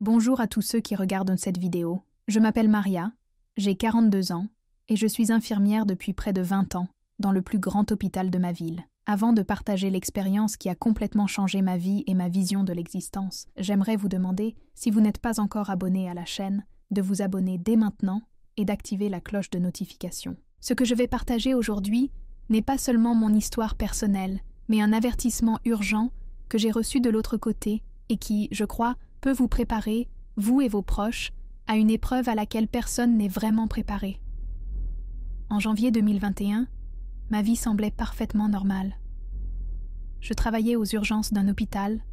Bonjour à tous ceux qui regardent cette vidéo. Je m'appelle Maria, j'ai 42 ans et je suis infirmière depuis près de 20 ans dans le plus grand hôpital de ma ville. Avant de partager l'expérience qui a complètement changé ma vie et ma vision de l'existence, j'aimerais vous demander, si vous n'êtes pas encore abonné à la chaîne, de vous abonner dès maintenant et d'activer la cloche de notification. Ce que je vais partager aujourd'hui n'est pas seulement mon histoire personnelle, mais un avertissement urgent que j'ai reçu de l'autre côté et qui, je crois, peut vous préparer, vous et vos proches, à une épreuve à laquelle personne n'est vraiment préparé. En janvier 2021, ma vie semblait parfaitement normale. Je travaillais aux urgences d'un hôpital,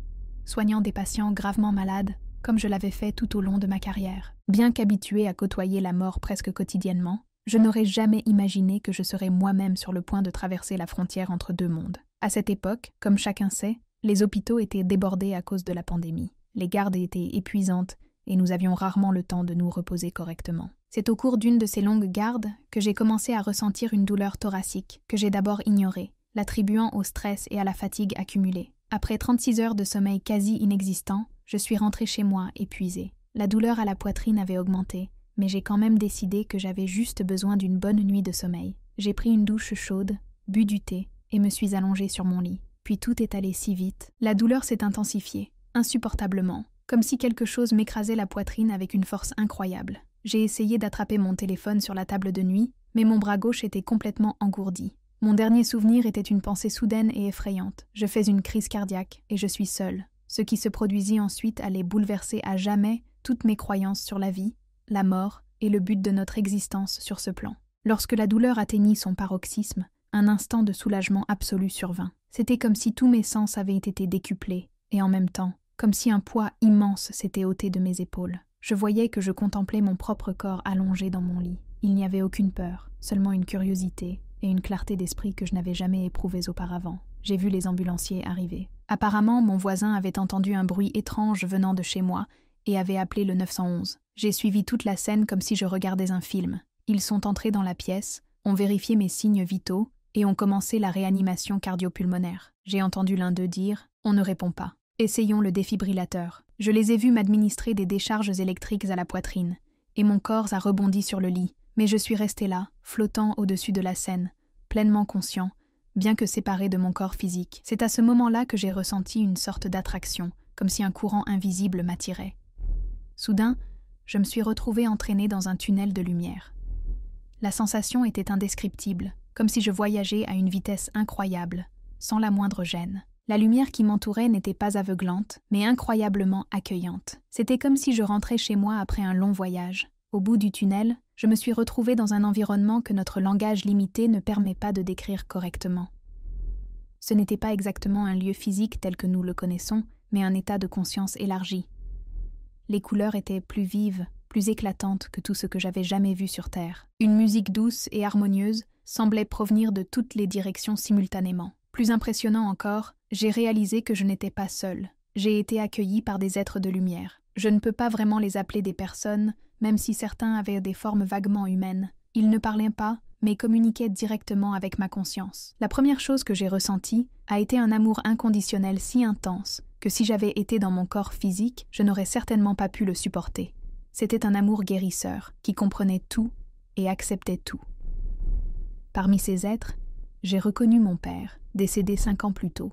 soignant des patients gravement malades, comme je l'avais fait tout au long de ma carrière. Bien qu'habituée à côtoyer la mort presque quotidiennement, je n'aurais jamais imaginé que je serais moi-même sur le point de traverser la frontière entre deux mondes. À cette époque, comme chacun sait, les hôpitaux étaient débordés à cause de la pandémie. Les gardes étaient épuisantes et nous avions rarement le temps de nous reposer correctement. C'est au cours d'une de ces longues gardes que j'ai commencé à ressentir une douleur thoracique que j'ai d'abord ignorée, l'attribuant au stress et à la fatigue accumulée. Après 36 heures de sommeil quasi inexistant, je suis rentrée chez moi épuisée. La douleur à la poitrine avait augmenté, mais j'ai quand même décidé que j'avais juste besoin d'une bonne nuit de sommeil. J'ai pris une douche chaude, bu du thé et me suis allongée sur mon lit. Puis tout est allé si vite. La douleur s'est intensifiée, insupportablement, comme si quelque chose m'écrasait la poitrine avec une force incroyable. J'ai essayé d'attraper mon téléphone sur la table de nuit, mais mon bras gauche était complètement engourdi. Mon dernier souvenir était une pensée soudaine et effrayante. Je fais une crise cardiaque et je suis seule. Ce qui se produisit ensuite allait bouleverser à jamais toutes mes croyances sur la vie, la mort et le but de notre existence sur ce plan. Lorsque la douleur atteignit son paroxysme, un instant de soulagement absolu survint. C'était comme si tous mes sens avaient été décuplés, et en même temps, comme si un poids immense s'était ôté de mes épaules. Je voyais que je contemplais mon propre corps allongé dans mon lit. Il n'y avait aucune peur, seulement une curiosité et une clarté d'esprit que je n'avais jamais éprouvées auparavant. J'ai vu les ambulanciers arriver. Apparemment, mon voisin avait entendu un bruit étrange venant de chez moi et avait appelé le 911. J'ai suivi toute la scène comme si je regardais un film. Ils sont entrés dans la pièce, ont vérifié mes signes vitaux et ont commencé la réanimation cardio-pulmonaire. J'ai entendu l'un d'eux dire « On ne répond pas. Essayons le défibrillateur ». Je les ai vus m'administrer des décharges électriques à la poitrine, et mon corps a rebondi sur le lit. Mais je suis resté là, flottant au-dessus de la scène, pleinement conscient, bien que séparé de mon corps physique. C'est à ce moment-là que j'ai ressenti une sorte d'attraction, comme si un courant invisible m'attirait. Soudain, je me suis retrouvée entraînée dans un tunnel de lumière. La sensation était indescriptible, comme si je voyageais à une vitesse incroyable, sans la moindre gêne. La lumière qui m'entourait n'était pas aveuglante, mais incroyablement accueillante. C'était comme si je rentrais chez moi après un long voyage. Au bout du tunnel, je me suis retrouvée dans un environnement que notre langage limité ne permet pas de décrire correctement. Ce n'était pas exactement un lieu physique tel que nous le connaissons, mais un état de conscience élargi. Les couleurs étaient plus vives, plus éclatantes que tout ce que j'avais jamais vu sur Terre. Une musique douce et harmonieuse semblait provenir de toutes les directions simultanément. Plus impressionnant encore, j'ai réalisé que je n'étais pas seule. J'ai été accueillie par des êtres de lumière. Je ne peux pas vraiment les appeler des personnes, même si certains avaient des formes vaguement humaines. Ils ne parlaient pas, mais communiquaient directement avec ma conscience. La première chose que j'ai ressentie a été un amour inconditionnel si intense que si j'avais été dans mon corps physique, je n'aurais certainement pas pu le supporter. C'était un amour guérisseur, qui comprenait tout et acceptait tout. Parmi ces êtres, j'ai reconnu mon père, décédé 5 ans plus tôt,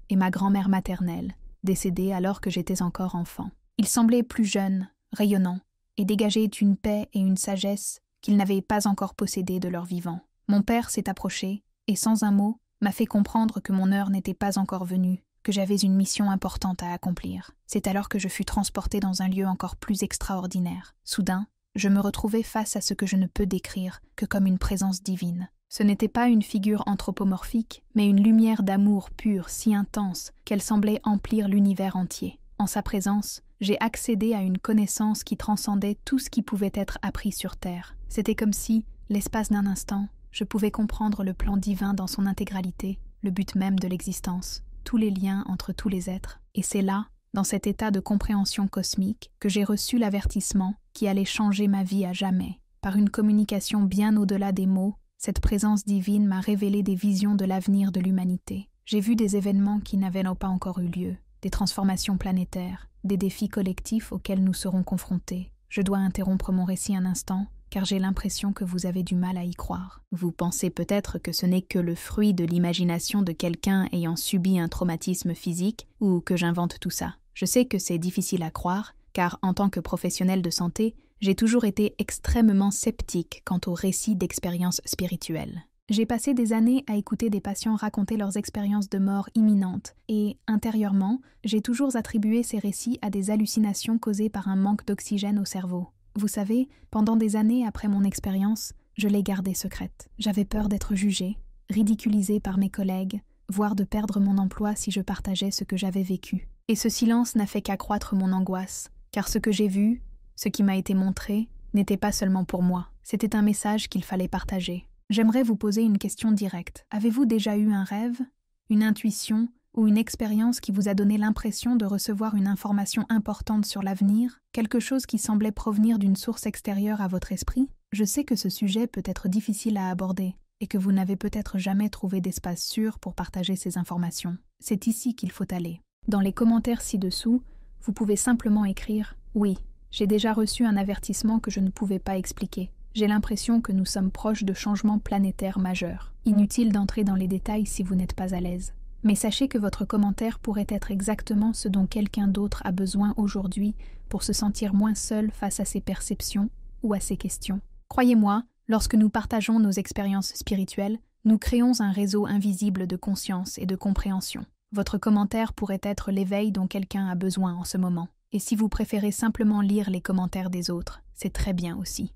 et ma grand-mère maternelle, décédée alors que j'étais encore enfant. Ils semblaient plus jeunes, rayonnants, et dégageaient une paix et une sagesse qu'ils n'avaient pas encore possédées de leur vivant. Mon père s'est approché, et sans un mot, m'a fait comprendre que mon heure n'était pas encore venue, que j'avais une mission importante à accomplir. C'est alors que je fus transportée dans un lieu encore plus extraordinaire. Soudain, je me retrouvais face à ce que je ne peux décrire que comme une présence divine. Ce n'était pas une figure anthropomorphique, mais une lumière d'amour pure si intense qu'elle semblait emplir l'univers entier. En sa présence, j'ai accédé à une connaissance qui transcendait tout ce qui pouvait être appris sur Terre. C'était comme si, l'espace d'un instant, je pouvais comprendre le plan divin dans son intégralité, le but même de l'existence, tous les liens entre tous les êtres. Et c'est là, dans cet état de compréhension cosmique, que j'ai reçu l'avertissement qui allait changer ma vie à jamais. Par une communication bien au-delà des mots, cette présence divine m'a révélé des visions de l'avenir de l'humanité. J'ai vu des événements qui n'avaient pas encore eu lieu, des transformations planétaires, des défis collectifs auxquels nous serons confrontés. Je dois interrompre mon récit un instant, car j'ai l'impression que vous avez du mal à y croire. Vous pensez peut-être que ce n'est que le fruit de l'imagination de quelqu'un ayant subi un traumatisme physique, ou que j'invente tout ça. Je sais que c'est difficile à croire, car en tant que professionnel de santé, j'ai toujours été extrêmement sceptique quant aux récits d'expériences spirituelles. J'ai passé des années à écouter des patients raconter leurs expériences de mort imminente et, intérieurement, j'ai toujours attribué ces récits à des hallucinations causées par un manque d'oxygène au cerveau. Vous savez, pendant des années après mon expérience, je l'ai gardée secrète. J'avais peur d'être jugée, ridiculisée par mes collègues, voire de perdre mon emploi si je partageais ce que j'avais vécu. Et ce silence n'a fait qu'accroître mon angoisse, car ce que j'ai vu, ce qui m'a été montré, n'était pas seulement pour moi, c'était un message qu'il fallait partager. J'aimerais vous poser une question directe. Avez-vous déjà eu un rêve, une intuition ou une expérience qui vous a donné l'impression de recevoir une information importante sur l'avenir, quelque chose qui semblait provenir d'une source extérieure à votre esprit? Je sais que ce sujet peut être difficile à aborder et que vous n'avez peut-être jamais trouvé d'espace sûr pour partager ces informations. C'est ici qu'il faut aller. Dans les commentaires ci-dessous, vous pouvez simplement écrire « Oui, j'ai déjà reçu un avertissement que je ne pouvais pas expliquer. J'ai l'impression que nous sommes proches de changements planétaires majeurs. Inutile d'entrer dans les détails si vous n'êtes pas à l'aise. Mais sachez que votre commentaire pourrait être exactement ce dont quelqu'un d'autre a besoin aujourd'hui pour se sentir moins seul face à ses perceptions ou à ses questions. Croyez-moi, lorsque nous partageons nos expériences spirituelles, nous créons un réseau invisible de conscience et de compréhension. Votre commentaire pourrait être l'éveil dont quelqu'un a besoin en ce moment. Et si vous préférez simplement lire les commentaires des autres, c'est très bien aussi.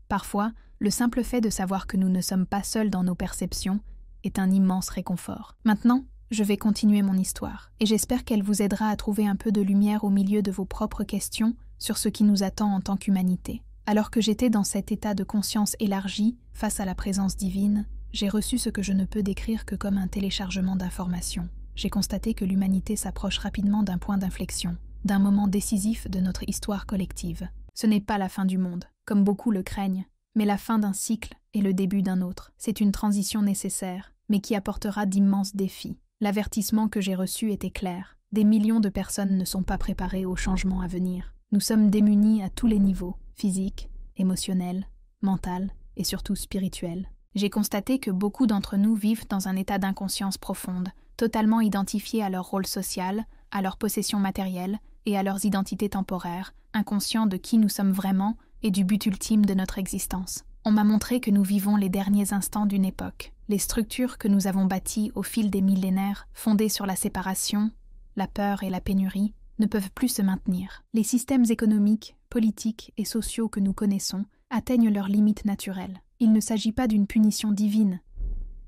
Parfois, le simple fait de savoir que nous ne sommes pas seuls dans nos perceptions est un immense réconfort. Maintenant, je vais continuer mon histoire, et j'espère qu'elle vous aidera à trouver un peu de lumière au milieu de vos propres questions sur ce qui nous attend en tant qu'humanité. Alors que j'étais dans cet état de conscience élargie, face à la présence divine, j'ai reçu ce que je ne peux décrire que comme un téléchargement d'informations. J'ai constaté que l'humanité s'approche rapidement d'un point d'inflexion, d'un moment décisif de notre histoire collective. Ce n'est pas la fin du monde, comme beaucoup le craignent, mais la fin d'un cycle et le début d'un autre. C'est une transition nécessaire, mais qui apportera d'immenses défis. L'avertissement que j'ai reçu était clair. Des millions de personnes ne sont pas préparées au changement à venir. Nous sommes démunis à tous les niveaux, physique, émotionnel, mental et surtout spirituel. J'ai constaté que beaucoup d'entre nous vivent dans un état d'inconscience profonde, totalement identifiés à leur rôle social, à leur possession matérielle et à leurs identités temporaires, inconscients de qui nous sommes vraiment et du but ultime de notre existence. On m'a montré que nous vivons les derniers instants d'une époque. Les structures que nous avons bâties au fil des millénaires, fondées sur la séparation, la peur et la pénurie, ne peuvent plus se maintenir. Les systèmes économiques, politiques et sociaux que nous connaissons atteignent leurs limites naturelles. Il ne s'agit pas d'une punition divine,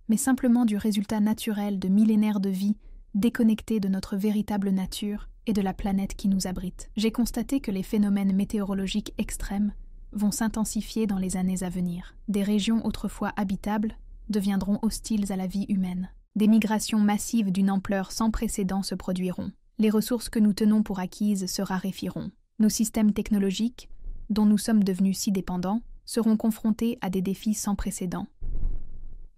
mais simplement du résultat naturel de millénaires de vie déconnectés de notre véritable nature et de la planète qui nous abrite. J'ai constaté que les phénomènes météorologiques extrêmes vont s'intensifier dans les années à venir. Des régions autrefois habitables deviendront hostiles à la vie humaine. Des migrations massives d'une ampleur sans précédent se produiront. Les ressources que nous tenons pour acquises se raréfieront. Nos systèmes technologiques, dont nous sommes devenus si dépendants, seront confrontés à des défis sans précédent.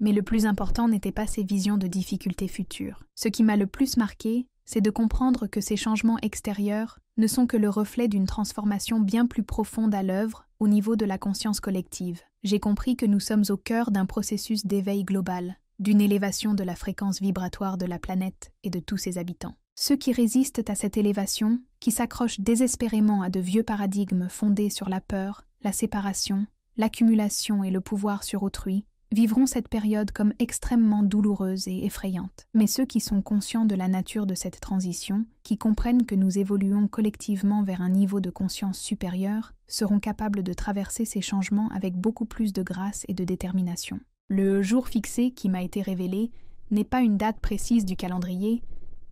Mais le plus important n'était pas ces visions de difficultés futures. Ce qui m'a le plus marqué, c'est de comprendre que ces changements extérieurs ne sont que le reflet d'une transformation bien plus profonde à l'œuvre au niveau de la conscience collective. J'ai compris que nous sommes au cœur d'un processus d'éveil global, d'une élévation de la fréquence vibratoire de la planète et de tous ses habitants. Ceux qui résistent à cette élévation, qui s'accrochent désespérément à de vieux paradigmes fondés sur la peur, la séparation, l'accumulation et le pouvoir sur autrui, vivront cette période comme extrêmement douloureuse et effrayante. Mais ceux qui sont conscients de la nature de cette transition, qui comprennent que nous évoluons collectivement vers un niveau de conscience supérieur, seront capables de traverser ces changements avec beaucoup plus de grâce et de détermination. Le jour fixé qui m'a été révélé n'est pas une date précise du calendrier,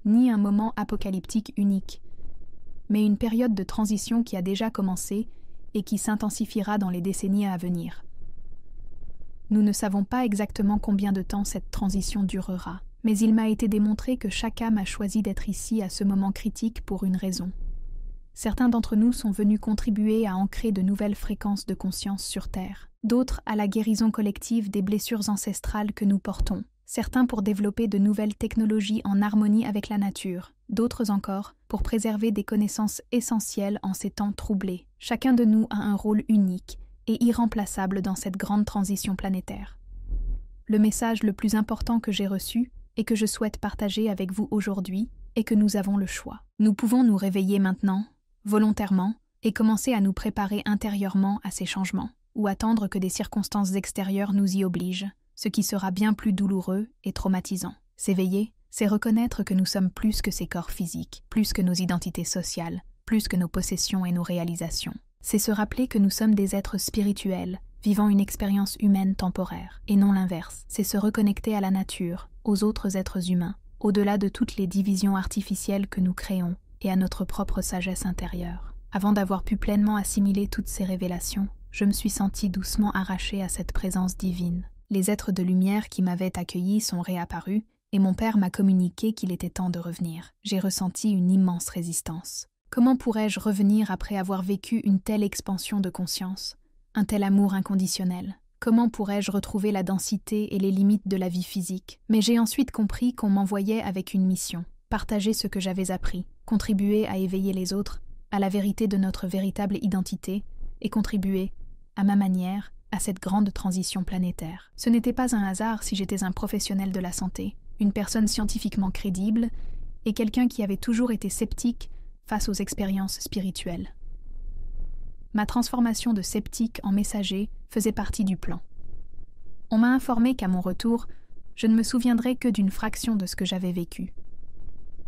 ni un moment apocalyptique unique, mais une période de transition qui a déjà commencé et qui s'intensifiera dans les décennies à venir. Nous ne savons pas exactement combien de temps cette transition durera, mais il m'a été démontré que chaque âme a choisi d'être ici à ce moment critique pour une raison. Certains d'entre nous sont venus contribuer à ancrer de nouvelles fréquences de conscience sur Terre, d'autres à la guérison collective des blessures ancestrales que nous portons, certains pour développer de nouvelles technologies en harmonie avec la nature, d'autres encore pour préserver des connaissances essentielles en ces temps troublés. Chacun de nous a un rôle unique et irremplaçable dans cette grande transition planétaire. Le message le plus important que j'ai reçu et que je souhaite partager avec vous aujourd'hui est que nous avons le choix. Nous pouvons nous réveiller maintenant, volontairement, et commencer à nous préparer intérieurement à ces changements, ou attendre que des circonstances extérieures nous y obligent, ce qui sera bien plus douloureux et traumatisant. S'éveiller, c'est reconnaître que nous sommes plus que ces corps physiques, plus que nos identités sociales, plus que nos possessions et nos réalisations. C'est se rappeler que nous sommes des êtres spirituels, vivant une expérience humaine temporaire, et non l'inverse. C'est se reconnecter à la nature, aux autres êtres humains, au-delà de toutes les divisions artificielles que nous créons, et à notre propre sagesse intérieure. Avant d'avoir pu pleinement assimiler toutes ces révélations, je me suis sentie doucement arrachée à cette présence divine. Les êtres de lumière qui m'avaient accueillie sont réapparus, et mon père m'a communiqué qu'il était temps de revenir. J'ai ressenti une immense résistance. Comment pourrais-je revenir après avoir vécu une telle expansion de conscience, un tel amour inconditionnel? Comment pourrais-je retrouver la densité et les limites de la vie physique? Mais j'ai ensuite compris qu'on m'envoyait avec une mission, partager ce que j'avais appris, contribuer à éveiller les autres à la vérité de notre véritable identité et contribuer, à ma manière, à cette grande transition planétaire. Ce n'était pas un hasard si j'étais un professionnel de la santé, une personne scientifiquement crédible et quelqu'un qui avait toujours été sceptique face aux expériences spirituelles. Ma transformation de sceptique en messager faisait partie du plan. On m'a informé qu'à mon retour, je ne me souviendrais que d'une fraction de ce que j'avais vécu.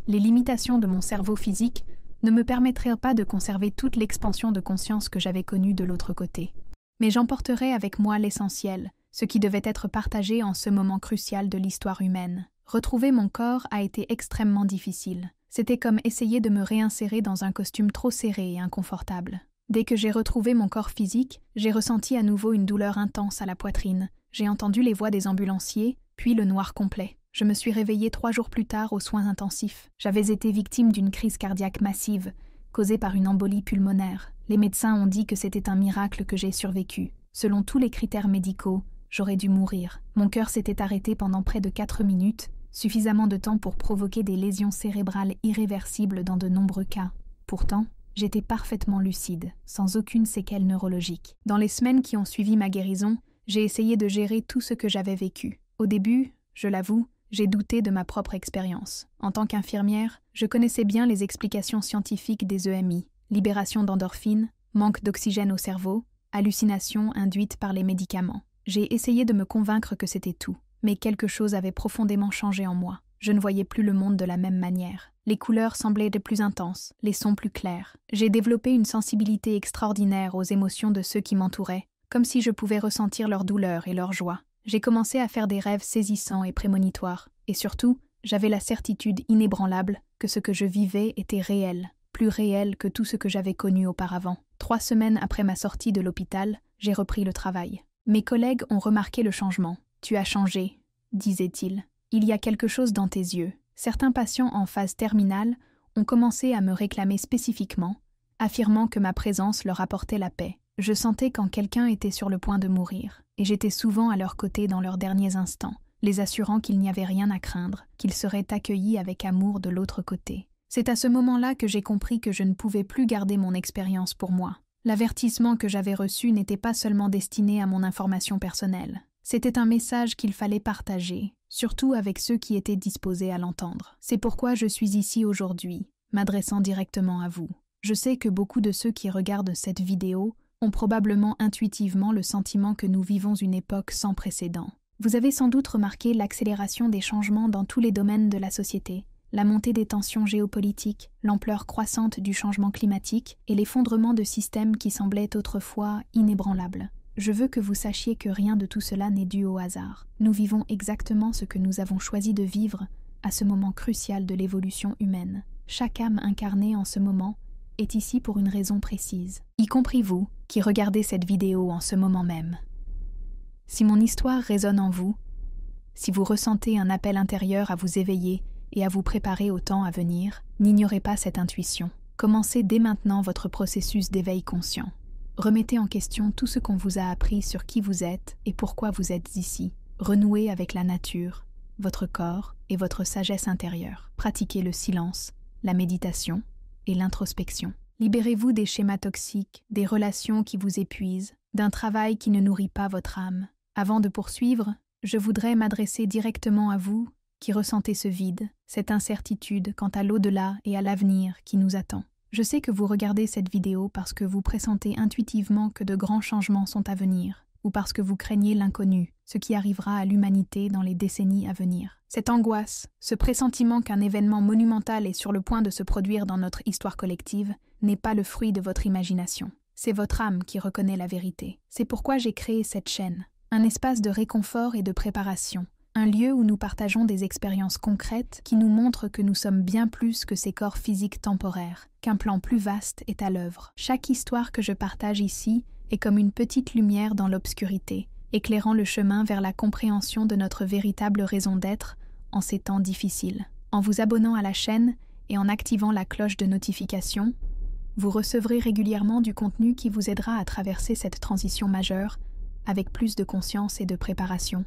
Les limitations de mon cerveau physique ne me permettraient pas de conserver toute l'expansion de conscience que j'avais connue de l'autre côté. Mais j'emporterais avec moi l'essentiel, ce qui devait être partagé en ce moment crucial de l'histoire humaine. Retrouver mon corps a été extrêmement difficile. C'était comme essayer de me réinsérer dans un costume trop serré et inconfortable. Dès que j'ai retrouvé mon corps physique, j'ai ressenti à nouveau une douleur intense à la poitrine. J'ai entendu les voix des ambulanciers, puis le noir complet. Je me suis réveillée 3 jours plus tard aux soins intensifs. J'avais été victime d'une crise cardiaque massive, causée par une embolie pulmonaire. Les médecins ont dit que c'était un miracle que j'ai survécu. Selon tous les critères médicaux, j'aurais dû mourir. Mon cœur s'était arrêté pendant près de 4 minutes, suffisamment de temps pour provoquer des lésions cérébrales irréversibles dans de nombreux cas. Pourtant, j'étais parfaitement lucide, sans aucune séquelle neurologique. Dans les semaines qui ont suivi ma guérison, j'ai essayé de gérer tout ce que j'avais vécu. Au début, je l'avoue, j'ai douté de ma propre expérience. En tant qu'infirmière, je connaissais bien les explications scientifiques des EMI, libération d'endorphines, manque d'oxygène au cerveau, hallucinations induites par les médicaments. J'ai essayé de me convaincre que c'était tout, mais quelque chose avait profondément changé en moi. Je ne voyais plus le monde de la même manière. Les couleurs semblaient de plus intenses, les sons plus clairs. J'ai développé une sensibilité extraordinaire aux émotions de ceux qui m'entouraient, comme si je pouvais ressentir leur douleur et leur joie. J'ai commencé à faire des rêves saisissants et prémonitoires, et surtout, j'avais la certitude inébranlable que ce que je vivais était réel, plus réel que tout ce que j'avais connu auparavant. 3 semaines après ma sortie de l'hôpital, j'ai repris le travail. Mes collègues ont remarqué le changement. « Tu as changé », disaient-ils. « Il y a quelque chose dans tes yeux. » Certains patients en phase terminale ont commencé à me réclamer spécifiquement, affirmant que ma présence leur apportait la paix. Je sentais quand quelqu'un était sur le point de mourir, et j'étais souvent à leur côté dans leurs derniers instants, les assurant qu'il n'y avait rien à craindre, qu'ils seraient accueillis avec amour de l'autre côté. C'est à ce moment-là que j'ai compris que je ne pouvais plus garder mon expérience pour moi. L'avertissement que j'avais reçu n'était pas seulement destiné à mon information personnelle. C'était un message qu'il fallait partager, surtout avec ceux qui étaient disposés à l'entendre. C'est pourquoi je suis ici aujourd'hui, m'adressant directement à vous. Je sais que beaucoup de ceux qui regardent cette vidéo ont probablement intuitivement le sentiment que nous vivons une époque sans précédent. Vous avez sans doute remarqué l'accélération des changements dans tous les domaines de la société, la montée des tensions géopolitiques, l'ampleur croissante du changement climatique et l'effondrement de systèmes qui semblaient autrefois inébranlables. Je veux que vous sachiez que rien de tout cela n'est dû au hasard. Nous vivons exactement ce que nous avons choisi de vivre à ce moment crucial de l'évolution humaine. Chaque âme incarnée en ce moment est ici pour une raison précise, y compris vous qui regardez cette vidéo en ce moment même. Si mon histoire résonne en vous, si vous ressentez un appel intérieur à vous éveiller et à vous préparer au temps à venir, n'ignorez pas cette intuition. Commencez dès maintenant votre processus d'éveil conscient. Remettez en question tout ce qu'on vous a appris sur qui vous êtes et pourquoi vous êtes ici. Renouez avec la nature, votre corps et votre sagesse intérieure. Pratiquez le silence, la méditation et l'introspection. Libérez-vous des schémas toxiques, des relations qui vous épuisent, d'un travail qui ne nourrit pas votre âme. Avant de poursuivre, je voudrais m'adresser directement à vous qui ressentez ce vide, cette incertitude quant à l'au-delà et à l'avenir qui nous attend. Je sais que vous regardez cette vidéo parce que vous pressentez intuitivement que de grands changements sont à venir, ou parce que vous craignez l'inconnu, ce qui arrivera à l'humanité dans les décennies à venir. Cette angoisse, ce pressentiment qu'un événement monumental est sur le point de se produire dans notre histoire collective, n'est pas le fruit de votre imagination. C'est votre âme qui reconnaît la vérité. C'est pourquoi j'ai créé cette chaîne, un espace de réconfort et de préparation, un lieu où nous partageons des expériences concrètes qui nous montrent que nous sommes bien plus que ces corps physiques temporaires, qu'un plan plus vaste est à l'œuvre. Chaque histoire que je partage ici est comme une petite lumière dans l'obscurité, éclairant le chemin vers la compréhension de notre véritable raison d'être en ces temps difficiles. En vous abonnant à la chaîne et en activant la cloche de notification, vous recevrez régulièrement du contenu qui vous aidera à traverser cette transition majeure avec plus de conscience et de préparation.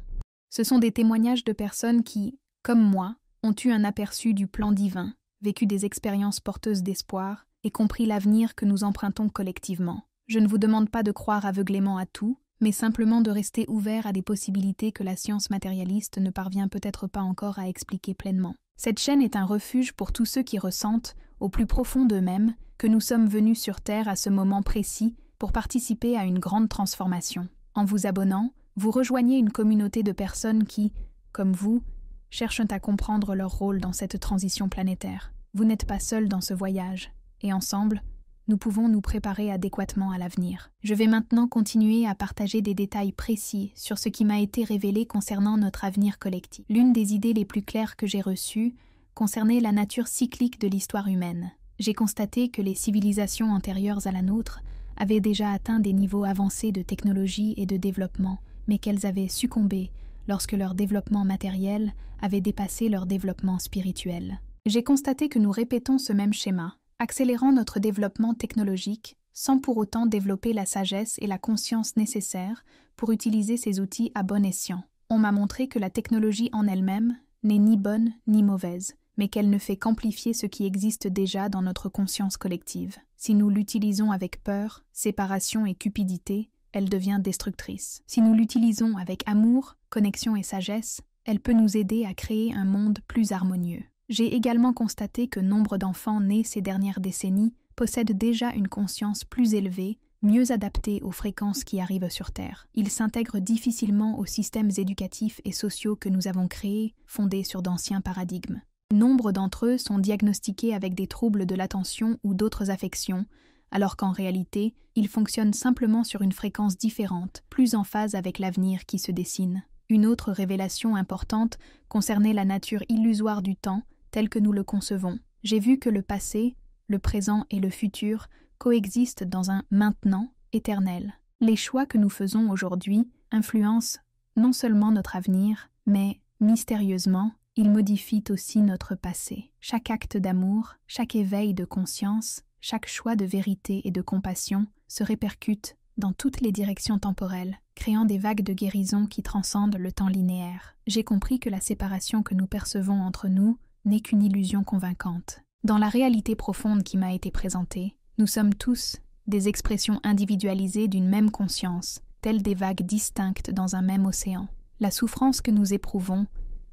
Ce sont des témoignages de personnes qui, comme moi, ont eu un aperçu du plan divin, vécu des expériences porteuses d'espoir et compris l'avenir que nous empruntons collectivement. Je ne vous demande pas de croire aveuglément à tout, mais simplement de rester ouvert à des possibilités que la science matérialiste ne parvient peut-être pas encore à expliquer pleinement. Cette chaîne est un refuge pour tous ceux qui ressentent, au plus profond d'eux-mêmes, que nous sommes venus sur Terre à ce moment précis pour participer à une grande transformation. En vous abonnant, vous rejoignez une communauté de personnes qui, comme vous, cherchent à comprendre leur rôle dans cette transition planétaire. Vous n'êtes pas seul dans ce voyage, et ensemble, nous pouvons nous préparer adéquatement à l'avenir. Je vais maintenant continuer à partager des détails précis sur ce qui m'a été révélé concernant notre avenir collectif. L'une des idées les plus claires que j'ai reçues concernait la nature cyclique de l'histoire humaine. J'ai constaté que les civilisations antérieures à la nôtre avaient déjà atteint des niveaux avancés de technologie et de développement, mais qu'elles avaient succombé lorsque leur développement matériel avait dépassé leur développement spirituel. J'ai constaté que nous répétons ce même schéma, accélérant notre développement technologique sans pour autant développer la sagesse et la conscience nécessaires pour utiliser ces outils à bon escient. On m'a montré que la technologie en elle-même n'est ni bonne ni mauvaise, mais qu'elle ne fait qu'amplifier ce qui existe déjà dans notre conscience collective. Si nous l'utilisons avec peur, séparation et cupidité, elle devient destructrice. Si nous l'utilisons avec amour, connexion et sagesse, elle peut nous aider à créer un monde plus harmonieux. J'ai également constaté que nombre d'enfants nés ces dernières décennies possèdent déjà une conscience plus élevée, mieux adaptée aux fréquences qui arrivent sur Terre. Ils s'intègrent difficilement aux systèmes éducatifs et sociaux que nous avons créés, fondés sur d'anciens paradigmes. Nombre d'entre eux sont diagnostiqués avec des troubles de l'attention ou d'autres affections, alors qu'en réalité, ils fonctionnent simplement sur une fréquence différente, plus en phase avec l'avenir qui se dessine. Une autre révélation importante concernait la nature illusoire du temps, tel que nous le concevons. J'ai vu que le passé, le présent et le futur coexistent dans un maintenant éternel. Les choix que nous faisons aujourd'hui influencent non seulement notre avenir, mais, mystérieusement, ils modifient aussi notre passé. Chaque acte d'amour, chaque éveil de conscience, chaque choix de vérité et de compassion se répercute dans toutes les directions temporelles, créant des vagues de guérison qui transcendent le temps linéaire. J'ai compris que la séparation que nous percevons entre nous n'est qu'une illusion convaincante. Dans la réalité profonde qui m'a été présentée, nous sommes tous des expressions individualisées d'une même conscience, telles des vagues distinctes dans un même océan. La souffrance que nous éprouvons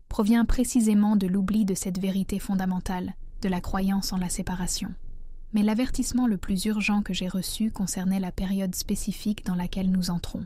provient précisément de l'oubli de cette vérité fondamentale, de la croyance en la séparation. Mais l'avertissement le plus urgent que j'ai reçu concernait la période spécifique dans laquelle nous entrons.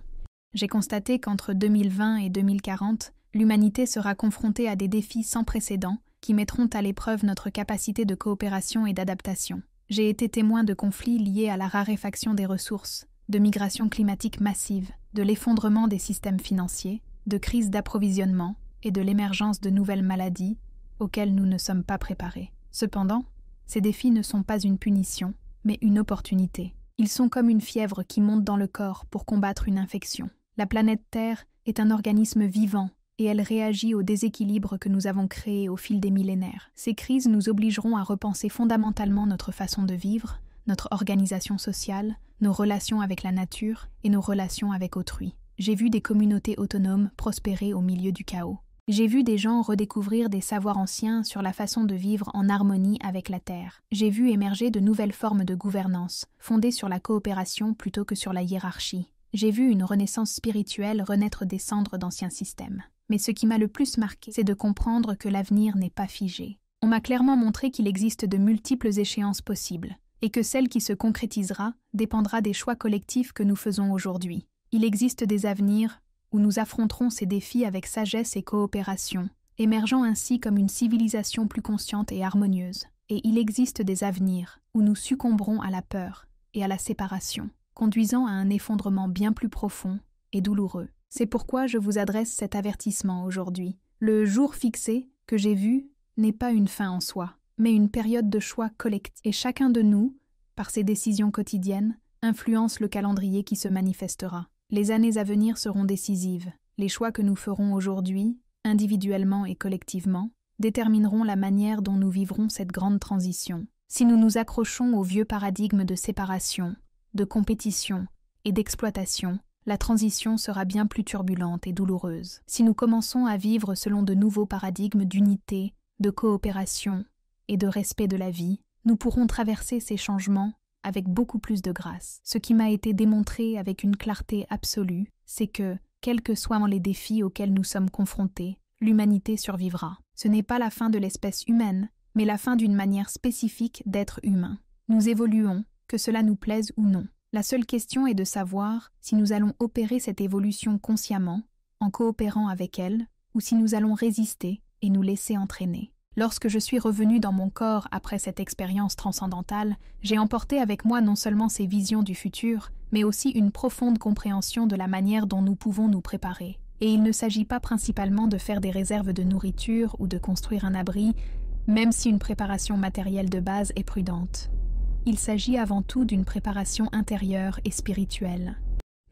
J'ai constaté qu'entre 2020 et 2040, l'humanité sera confrontée à des défis sans précédent qui mettront à l'épreuve notre capacité de coopération et d'adaptation. J'ai été témoin de conflits liés à la raréfaction des ressources, de migrations climatiques massives, de l'effondrement des systèmes financiers, de crises d'approvisionnement et de l'émergence de nouvelles maladies auxquelles nous ne sommes pas préparés. Cependant, ces défis ne sont pas une punition, mais une opportunité. Ils sont comme une fièvre qui monte dans le corps pour combattre une infection. La planète Terre est un organisme vivant et elle réagit au déséquilibre que nous avons créé au fil des millénaires. Ces crises nous obligeront à repenser fondamentalement notre façon de vivre, notre organisation sociale, nos relations avec la nature et nos relations avec autrui. J'ai vu des communautés autonomes prospérer au milieu du chaos. J'ai vu des gens redécouvrir des savoirs anciens sur la façon de vivre en harmonie avec la Terre. J'ai vu émerger de nouvelles formes de gouvernance, fondées sur la coopération plutôt que sur la hiérarchie. J'ai vu une renaissance spirituelle renaître des cendres d'anciens systèmes. Mais ce qui m'a le plus marqué, c'est de comprendre que l'avenir n'est pas figé. On m'a clairement montré qu'il existe de multiples échéances possibles, et que celle qui se concrétisera dépendra des choix collectifs que nous faisons aujourd'hui. Il existe des avenirs où nous affronterons ces défis avec sagesse et coopération, émergeant ainsi comme une civilisation plus consciente et harmonieuse. Et il existe des avenirs où nous succomberons à la peur et à la séparation, conduisant à un effondrement bien plus profond et douloureux. C'est pourquoi je vous adresse cet avertissement aujourd'hui. Le jour fixé que j'ai vu n'est pas une fin en soi, mais une période de choix collectif. Et chacun de nous, par ses décisions quotidiennes, influence le calendrier qui se manifestera. Les années à venir seront décisives. Les choix que nous ferons aujourd'hui, individuellement et collectivement, détermineront la manière dont nous vivrons cette grande transition. Si nous nous accrochons au vieux paradigme de séparation, de compétition et d'exploitation, la transition sera bien plus turbulente et douloureuse. Si nous commençons à vivre selon de nouveaux paradigmes d'unité, de coopération et de respect de la vie, nous pourrons traverser ces changements avec beaucoup plus de grâce. Ce qui m'a été démontré avec une clarté absolue, c'est que, quels que soient les défis auxquels nous sommes confrontés, l'humanité survivra. Ce n'est pas la fin de l'espèce humaine, mais la fin d'une manière spécifique d'être humain. Nous évoluons, que cela nous plaise ou non. La seule question est de savoir si nous allons opérer cette évolution consciemment, en coopérant avec elle, ou si nous allons résister et nous laisser entraîner. Lorsque je suis revenue dans mon corps après cette expérience transcendantale, j'ai emporté avec moi non seulement ces visions du futur, mais aussi une profonde compréhension de la manière dont nous pouvons nous préparer. Et il ne s'agit pas principalement de faire des réserves de nourriture ou de construire un abri, même si une préparation matérielle de base est prudente. Il s'agit avant tout d'une préparation intérieure et spirituelle.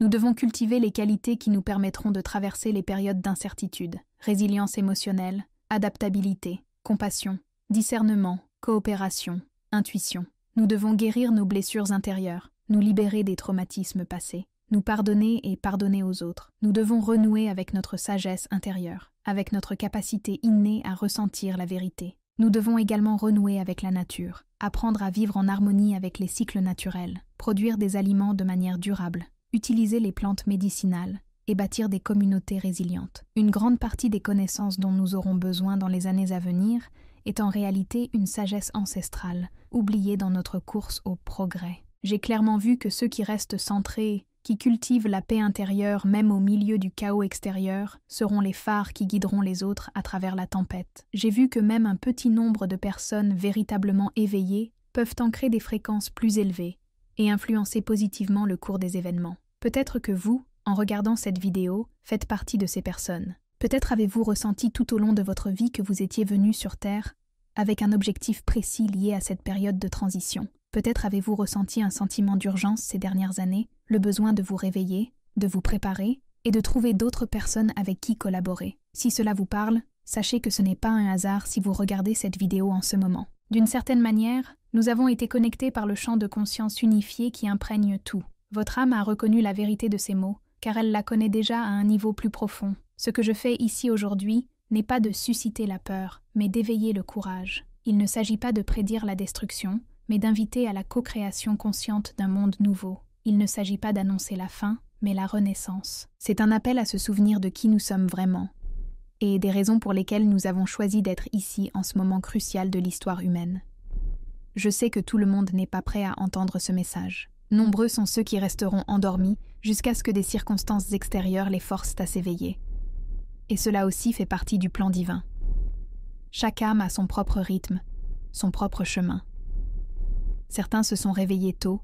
Nous devons cultiver les qualités qui nous permettront de traverser les périodes d'incertitude, résilience émotionnelle, adaptabilité, compassion, discernement, coopération, intuition. Nous devons guérir nos blessures intérieures, nous libérer des traumatismes passés, nous pardonner et pardonner aux autres. Nous devons renouer avec notre sagesse intérieure, avec notre capacité innée à ressentir la vérité. Nous devons également renouer avec la nature, apprendre à vivre en harmonie avec les cycles naturels, produire des aliments de manière durable, utiliser les plantes médicinales et bâtir des communautés résilientes. Une grande partie des connaissances dont nous aurons besoin dans les années à venir est en réalité une sagesse ancestrale, oubliée dans notre course au progrès. J'ai clairement vu que ceux qui restent centrés, qui cultivent la paix intérieure même au milieu du chaos extérieur, seront les phares qui guideront les autres à travers la tempête. J'ai vu que même un petit nombre de personnes véritablement éveillées peuvent ancrer des fréquences plus élevées et influencer positivement le cours des événements. Peut-être que vous, en regardant cette vidéo, faites partie de ces personnes. Peut-être avez-vous ressenti tout au long de votre vie que vous étiez venu sur Terre avec un objectif précis lié à cette période de transition. Peut-être avez-vous ressenti un sentiment d'urgence ces dernières années, le besoin de vous réveiller, de vous préparer et de trouver d'autres personnes avec qui collaborer. Si cela vous parle, sachez que ce n'est pas un hasard si vous regardez cette vidéo en ce moment. D'une certaine manière, nous avons été connectés par le champ de conscience unifié qui imprègne tout. Votre âme a reconnu la vérité de ces mots, car elle la connaît déjà à un niveau plus profond. Ce que je fais ici aujourd'hui n'est pas de susciter la peur, mais d'éveiller le courage. Il ne s'agit pas de prédire la destruction, mais d'inviter à la co-création consciente d'un monde nouveau. Il ne s'agit pas d'annoncer la fin, mais la renaissance. C'est un appel à se souvenir de qui nous sommes vraiment, et des raisons pour lesquelles nous avons choisi d'être ici en ce moment crucial de l'histoire humaine. Je sais que tout le monde n'est pas prêt à entendre ce message. Nombreux sont ceux qui resteront endormis jusqu'à ce que des circonstances extérieures les forcent à s'éveiller. Et cela aussi fait partie du plan divin. Chaque âme a son propre rythme, son propre chemin. Certains se sont réveillés tôt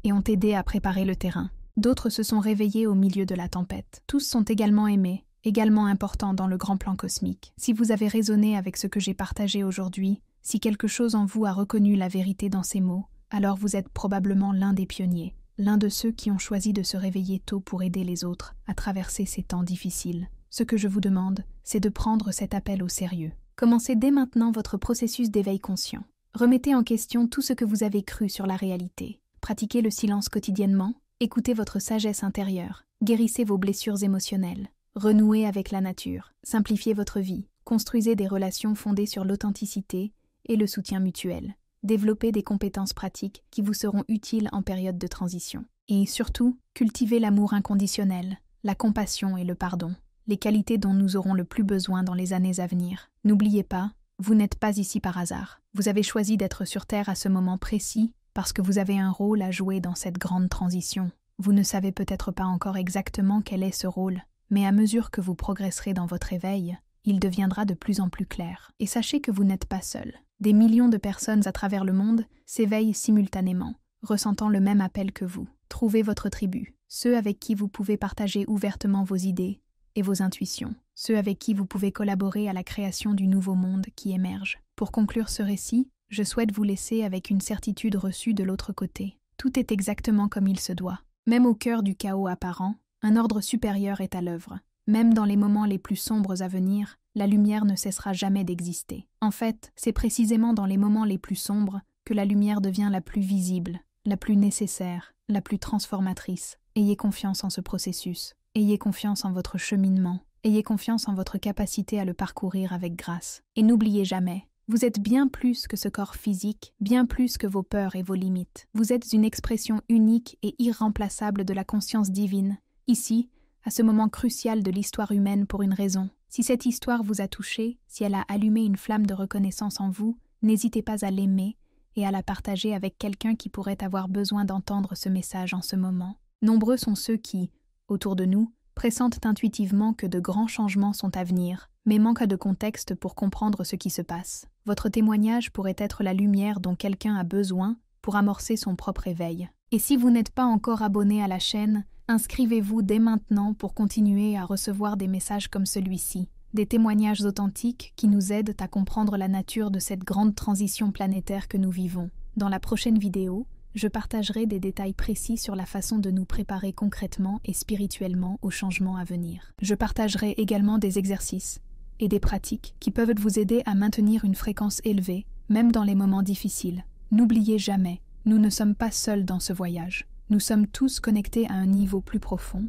et ont aidé à préparer le terrain. D'autres se sont réveillés au milieu de la tempête. Tous sont également aimés, également importants dans le grand plan cosmique. Si vous avez résonné avec ce que j'ai partagé aujourd'hui, si quelque chose en vous a reconnu la vérité dans ces mots, alors vous êtes probablement l'un des pionniers, l'un de ceux qui ont choisi de se réveiller tôt pour aider les autres à traverser ces temps difficiles. Ce que je vous demande, c'est de prendre cet appel au sérieux. Commencez dès maintenant votre processus d'éveil conscient. Remettez en question tout ce que vous avez cru sur la réalité. Pratiquez le silence quotidiennement, écoutez votre sagesse intérieure, guérissez vos blessures émotionnelles. renouez avec la nature, simplifiez votre vie, construisez des relations fondées sur l'authenticité et le soutien mutuel. Développez des compétences pratiques qui vous seront utiles en période de transition. Et surtout, cultivez l'amour inconditionnel, la compassion et le pardon, les qualités dont nous aurons le plus besoin dans les années à venir. N'oubliez pas, vous n'êtes pas ici par hasard. Vous avez choisi d'être sur Terre à ce moment précis parce que vous avez un rôle à jouer dans cette grande transition. Vous ne savez peut-être pas encore exactement quel est ce rôle, mais à mesure que vous progresserez dans votre éveil, il deviendra de plus en plus clair. Et sachez que vous n'êtes pas seul. Des millions de personnes à travers le monde s'éveillent simultanément, ressentant le même appel que vous. Trouvez votre tribu, ceux avec qui vous pouvez partager ouvertement vos idées et vos intuitions, ceux avec qui vous pouvez collaborer à la création du nouveau monde qui émerge. Pour conclure ce récit, je souhaite vous laisser avec une certitude reçue de l'autre côté. Tout est exactement comme il se doit. Même au cœur du chaos apparent, un ordre supérieur est à l'œuvre. Même dans les moments les plus sombres à venir, la lumière ne cessera jamais d'exister. En fait, c'est précisément dans les moments les plus sombres que la lumière devient la plus visible, la plus nécessaire, la plus transformatrice. Ayez confiance en ce processus. Ayez confiance en votre cheminement. Ayez confiance en votre capacité à le parcourir avec grâce. Et n'oubliez jamais, vous êtes bien plus que ce corps physique, bien plus que vos peurs et vos limites. Vous êtes une expression unique et irremplaçable de la conscience divine, ici, à ce moment crucial de l'histoire humaine pour une raison. Si cette histoire vous a touché, si elle a allumé une flamme de reconnaissance en vous, n'hésitez pas à l'aimer et à la partager avec quelqu'un qui pourrait avoir besoin d'entendre ce message en ce moment. Nombreux sont ceux qui, autour de nous, pressentent intuitivement que de grands changements sont à venir, mais manquent de contexte pour comprendre ce qui se passe. Votre témoignage pourrait être la lumière dont quelqu'un a besoin pour amorcer son propre éveil. Et si vous n'êtes pas encore abonné à la chaîne, inscrivez-vous dès maintenant pour continuer à recevoir des messages comme celui-ci, des témoignages authentiques qui nous aident à comprendre la nature de cette grande transition planétaire que nous vivons. Dans la prochaine vidéo, je partagerai des détails précis sur la façon de nous préparer concrètement et spirituellement aux changements à venir. Je partagerai également des exercices et des pratiques qui peuvent vous aider à maintenir une fréquence élevée, même dans les moments difficiles. N'oubliez jamais, nous ne sommes pas seuls dans ce voyage. Nous sommes tous connectés à un niveau plus profond,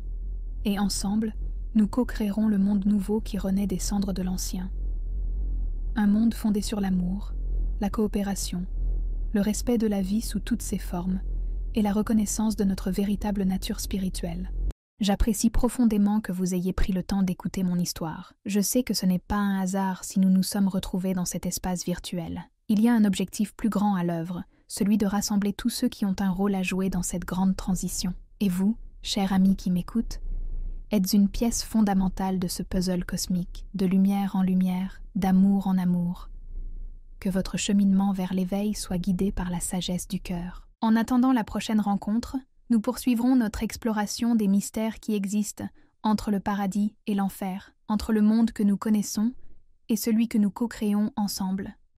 et ensemble, nous co-créerons le monde nouveau qui renaît des cendres de l'ancien. Un monde fondé sur l'amour, la coopération, le respect de la vie sous toutes ses formes, et la reconnaissance de notre véritable nature spirituelle. J'apprécie profondément que vous ayez pris le temps d'écouter mon histoire. Je sais que ce n'est pas un hasard si nous nous sommes retrouvés dans cet espace virtuel. Il y a un objectif plus grand à l'œuvre, celui de rassembler tous ceux qui ont un rôle à jouer dans cette grande transition. Et vous, chers amis qui m'écoutent, êtes une pièce fondamentale de ce puzzle cosmique, de lumière en lumière, d'amour en amour. Que votre cheminement vers l'éveil soit guidé par la sagesse du cœur. En attendant la prochaine rencontre, nous poursuivrons notre exploration des mystères qui existent entre le paradis et l'enfer, entre le monde que nous connaissons et celui que nous co-créons ensemble.